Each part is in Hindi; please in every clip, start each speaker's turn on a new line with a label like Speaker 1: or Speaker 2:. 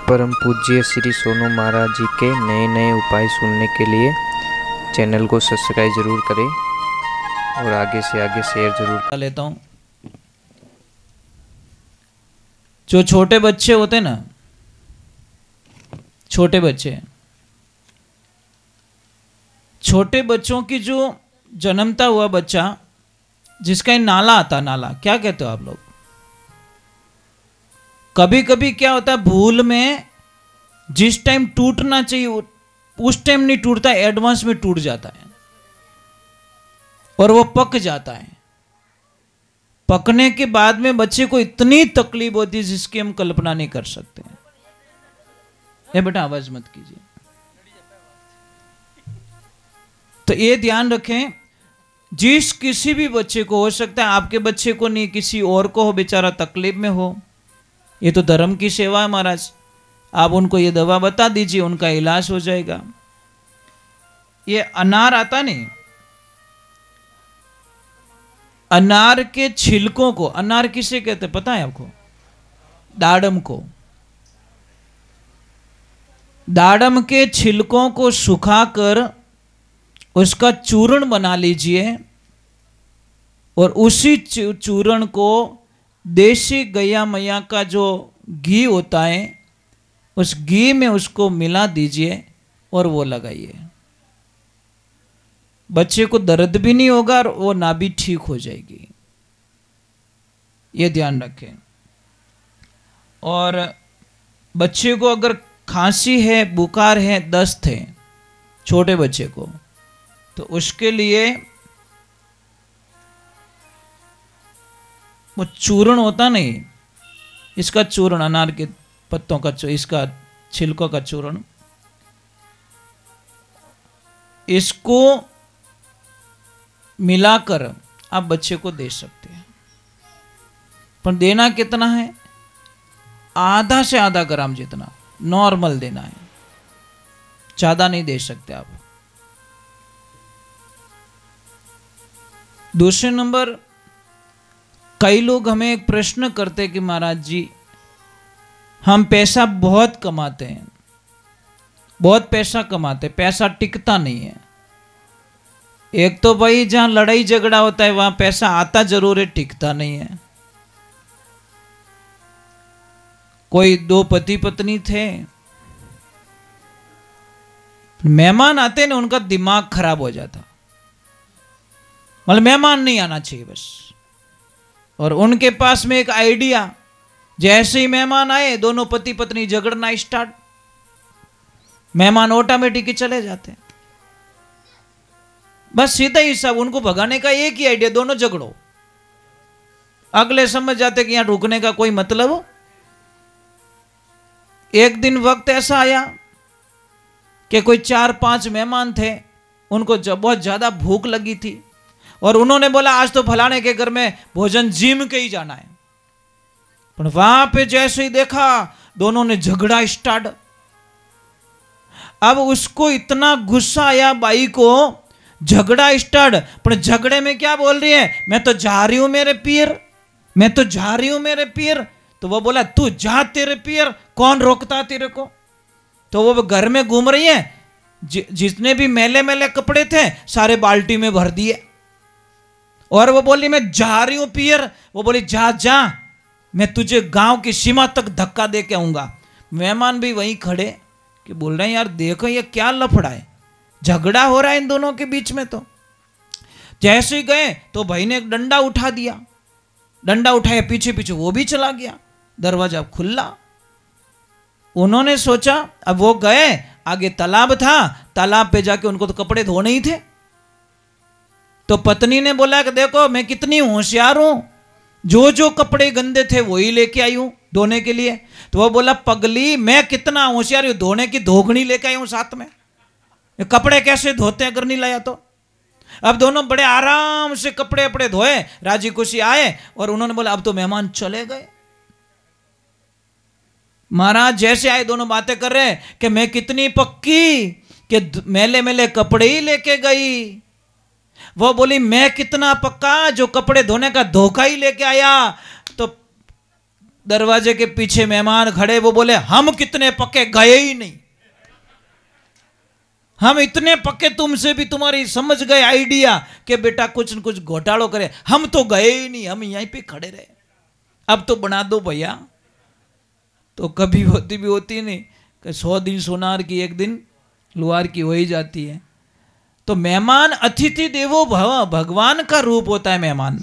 Speaker 1: परम पूज्य श्री सोनू महाराज जी के नए नए उपाय सुनने के लिए चैनल को सब्सक्राइब जरूर करें और आगे से आगे शेयर जरूर
Speaker 2: कर लेता हूँ। जो छोटे बच्चे होते ना, छोटे बच्चों की जो जन्मता हुआ बच्चा जिसका ये नाला आता, नाला क्या कहते हो आप लोग? कभी कभी क्या होता है, भूल में जिस टाइम टूटना चाहिए उस टाइम नहीं टूटता, एडवांस में टूट जाता है और वो पक जाता है। पकने के बाद में बच्चे को इतनी तकलीफ होती है जिसकी हम कल्पना नहीं कर सकते। ये बेटा आवाज मत कीजिए। तो ये ध्यान रखें, जिस किसी भी बच्चे को, हो सकता है आपके बच्चे को नहीं, किसी और को हो, बेचारा तकलीफ में हो, ये तो धर्म की सेवा है महाराज। आप उनको ये दवा बता दीजिए, उनका इलाज हो जाएगा। ये अनार आता नहीं, अनार के छिलकों को, अनार किसे कहते हैं पता है आपको? दाडम को। दाडम के छिलकों को सुखाकर उसका चूर्ण बना लीजिए और उसी चूर्ण को देसी गैया मैया का जो घी होता है उस घी में उसको मिला दीजिए और वो लगाइए। बच्चे को दर्द भी नहीं होगा और वो नाभि ठीक हो जाएगी। ये ध्यान रखें। और बच्चे को अगर खांसी है, बुखार है, दस्त है, छोटे बच्चे को, तो उसके लिए वो चूर्ण होता नहीं, इसका चूर्ण, अनार के पत्तों का, इसका छिलकों का चूर्ण, इसको मिलाकर आप बच्चे को दे सकते हैं। पर देना कितना है? आधा से आधा ग्राम जितना नॉर्मल देना है, ज्यादा नहीं दे सकते आप। दूसरे नंबर, कई लोग हमें एक प्रश्न करते हैं कि महाराज जी हम पैसा बहुत कमाते हैं, बहुत पैसा कमाते, पैसा टिकता नहीं है। एक तो भाई जहां लड़ाई झगड़ा होता है वहां पैसा आता जरूर है, टिकता नहीं है। कोई दो पति पत्नी थे, मेहमान आते ना उनका दिमाग खराब हो जाता, मतलब मेहमान नहीं आना चाहिए बस। और उनके पास में एक आइडिया, जैसे ही मेहमान आए दोनों पति पत्नी झगड़ना स्टार्ट, मेहमान ऑटोमेटिक चले जाते हैं। बस सीधा ही सब, उनको भगाने का एक ही आइडिया, दोनों झगड़ो। अगले समझ जाते कि यहां रुकने का कोई मतलब। एक दिन वक्त ऐसा आया कि कोई 4-5 मेहमान थे, उनको बहुत ज्यादा भूख लगी थी और उन्होंने बोला आज तो फलाने के घर में भोजन जिम के ही जाना है। पर वहां पे जैसे ही देखा दोनों ने झगड़ा स्टार्ट। अब उसको इतना गुस्सा आया बाई को, झगड़ा स्टार्ट, पर झगड़े में क्या बोल रही है? मैं तो जा रही हूं मेरे पीर, मैं तो जा रही हूं मेरे पीर। तो वो बोला तू जा तेरे पीर, कौन रोकता तेरे को? तो वो घर में घूम रही है, जितने भी मैले मैले कपड़े थे सारे बाल्टी में भर दिए और वो बोली मैं जा रही हूं पीर। वो बोली जा जा, मैं तुझे गांव की सीमा तक धक्का दे के आऊंगा। मेहमान भी वहीं खड़े कि बोल रहे हैं यार देखो ये क्या लफड़ा है, झगड़ा हो रहा है इन दोनों के बीच में। तो जैसे ही गए तो भाई ने एक डंडा उठा दिया, डंडा उठाया, पीछे पीछे वो भी चला गया, दरवाजा खुला। उन्होंने सोचा, अब वो गए, आगे तालाब था, तालाब पे जाके उनको तो कपड़े धोने ही थे। तो पत्नी ने बोला कि देखो मैं कितनी होशियार हूं, जो जो कपड़े गंदे थे वही लेके आई हूं धोने के लिए। तो वो बोला पगली मैं कितना होशियार हूं, धोने की धोगनी लेके आई हूं साथ में, कपड़े कैसे धोते अगर नहीं लाया तो। अब दोनों बड़े आराम से कपड़े अपड़े धोए, राजी खुशी आए और उन्होंने बोला अब तो मेहमान चले गए। महाराज जैसे आए दोनों बातें कर रहे कि मैं कितनी पक्की कि मैले मैले कपड़े ही लेके गई। वो बोली मैं कितना पक्का जो कपड़े धोने का धोखा ही लेके आया। तो दरवाजे के पीछे मेहमान खड़े, वो बोले हम कितने पक्के, गए ही नहीं, हम इतने पक्के तुमसे भी तुम्हारी समझ गए आइडिया कि बेटा कुछ न कुछ घोटालो करे, हम तो गए ही नहीं, हम यहीं पे खड़े रहे, अब तो बना दो भैया। तो कभी होती भी होती नहीं कि 100 दिन सोनार की 1 दिन लुहार की हो ही जाती है। तो मेहमान अतिथि देवो भव, भगवान का रूप होता है मेहमान,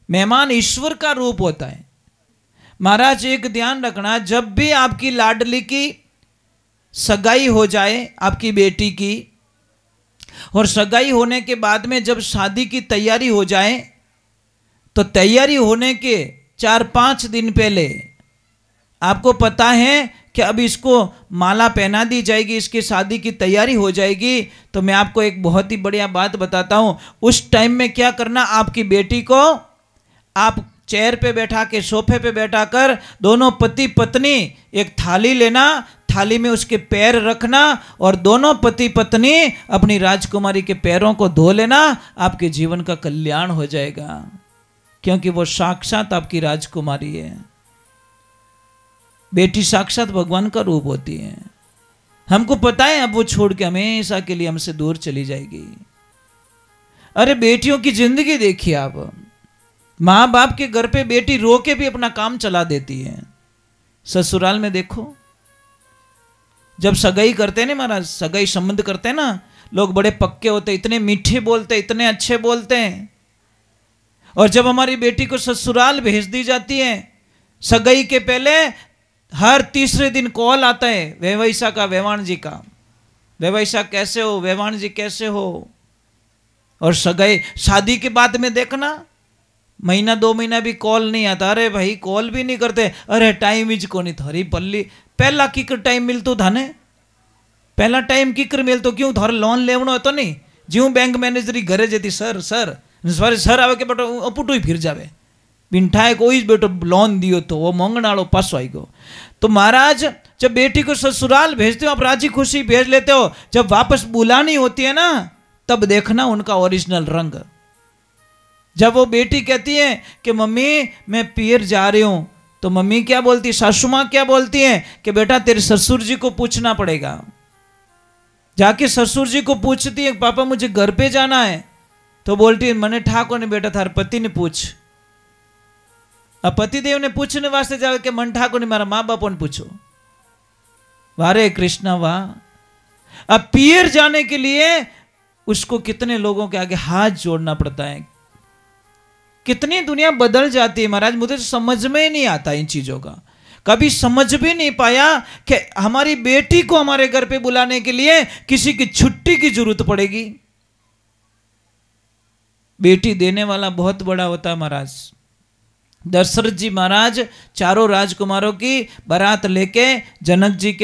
Speaker 2: मेहमान ईश्वर का रूप होता है। महाराज एक ध्यान रखना, जब भी आपकी लाडली की सगाई हो जाए, आपकी बेटी की, और सगाई होने के बाद में जब शादी की तैयारी हो जाए, तो तैयारी होने के 4-5 दिन पहले आपको पता है कि अब इसको माला पहना दी जाएगी, इसकी शादी की तैयारी हो जाएगी। तो मैं आपको एक बहुत ही बढ़िया बात बताता हूँ, उस टाइम में क्या करना, आपकी बेटी को आप चेयर पे बैठा के, सोफे पे बैठा कर, दोनों पति पत्नी एक थाली लेना, थाली में उसके पैर रखना और दोनों पति पत्नी अपनी राजकुमारी के पैरों को धो लेना, आपके जीवन का कल्याण हो जाएगा, क्योंकि वो साक्षात आपकी राजकुमारी है। बेटी साक्षात भगवान का रूप होती है। हमको पता है अब वो छोड़ के हमेशा के लिए हमसे दूर चली जाएगी। अरे बेटियों की जिंदगी देखिए आप, माँ बाप के घर पे बेटी रो के भी अपना काम चला देती है। ससुराल में देखो, जब सगाई करते हैं ना महाराज, सगाई संबंध करते हैं ना, लोग बड़े पक्के होते, इतने मीठे बोलते, इतने अच्छे बोलते हैं। और जब हमारी बेटी को ससुराल भेज दी जाती है, सगाई के पहले हर तीसरे दिन कॉल आता है वेवैसा का, वेवाण जी का, वेवैसा कैसे हो, वेवाण जी कैसे हो। और सगाई शादी के बाद में देखना, महीना 2 महीना भी कॉल नहीं आता। अरे भाई कॉल भी नहीं करते, अरे टाइम इज को नहीं थारी पल्ली, पहला किकर टाइम मिलतो था ने, पहला टाइम किकर मिलतो, क्यों थारे लोन लेवनो तो नहीं, ज्यों बैंक मैनेजर घरे जती सर सर सर सर आवे के बेटो अपुटू ही फिर जावे, बिंठाए कोई बेटो लोन दियो तो वो मोंगनाड़ो पासो आई गो। तो महाराज जब बेटी को ससुराल भेजते हो आप राजी खुशी भेज लेते हो, जब वापस बुलानी होती है ना, तब देखना उनका ओरिजिनल रंग। जब वो बेटी कहती है कि मम्मी मैं पियर जा रही हूं, तो मम्मी क्या बोलती है, सासू माँ क्या बोलती है कि बेटा तेरे ससुर जी को पूछना पड़ेगा। जाके ससुर जी को पूछती है पापा मुझे घर पे जाना है, तो बोलती है मने ठाको ने बेटा थार पति ने पूछ। अब पतिदेव ने पूछने वास्ते जावे कि मन ठाको ने मारा माँ बापों ने पूछो। वारे कृष्णा वाह। अब पियर जाने के लिए उसको कितने लोगों के आगे हाथ जोड़ना पड़ता है, कितनी दुनिया बदल जाती है महाराज। मुझे तो समझ में ही नहीं आता इन चीजों का, कभी समझ भी नहीं पाया कि हमारी बेटी को हमारे घर पे बुलाने के लिए किसी की छुट्टी की जरूरत पड़ेगी। बेटी देने वाला बहुत बड़ा होता है महाराज। दशरथ जी महाराज चारों राजकुमारों की बारात लेके जनक जी के